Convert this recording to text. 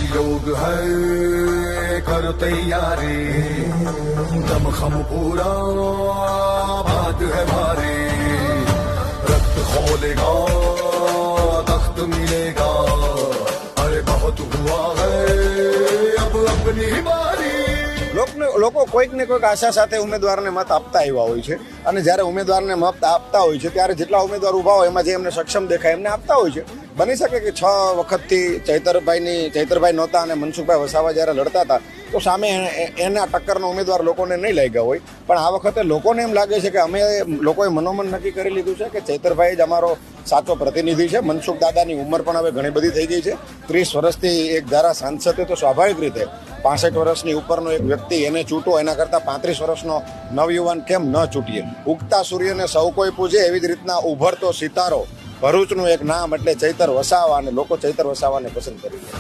योग है कर तैयारी दमखम पूरा बात है भारी रक्त खोलेगा तख्त मिलेगा अरे बहुत हुआ है अब अपनी बारी લોકો કોઈક ને કોઈક આશા સાથે ઉમેદવારને મત આપતા આવ્યા હોય છે અને જ્યારે ઉમેદવારને મત આપતા હોય છે ત્યારે જેટલા ઉમેદવાર ઊભા હોય એમાં જે એમને સક્ષમ દેખાય એમને આપતા હોય છે. બની શકે કે 6 વખતથી ચૈતરભાઈ નહોતા અને મનસુખભાઈ વસાવા જ્યારે લડતા હતા તો સામે એના ટક્કરનો ઉમેદવાર લોકોને નહીં લાગ્યા હોય, પણ આ વખતે લોકોને એમ લાગે છે કે અમે લોકોએ મનોમન નક્કી કરી લીધું છે કે ચૈતરભાઈ જ અમારો સાચો પ્રતિનિધિ છે. મનસુખ દાદાની ઉંમર પણ હવે ઘણી બધી થઈ ગઈ છે. 30 વર્ષથી એક ધારા સાંસદ તો સ્વાભાવિક રીતે 65 વર્ષની ઉપરનો એક વ્યક્તિ એને ચૂંટો એના કરતાં 35 વર્ષનો નવયુવાન કેમ ન ચૂંટીએ. ઉગતા સૂર્યને સૌ કોઈ પૂજે એવી જ રીતના ઉભરતો સિતારો ભરૂચનું એક નામ એટલે ચૈતર વસાવા, અને લોકો ચૈતર વસાવાને પસંદ કરી છે.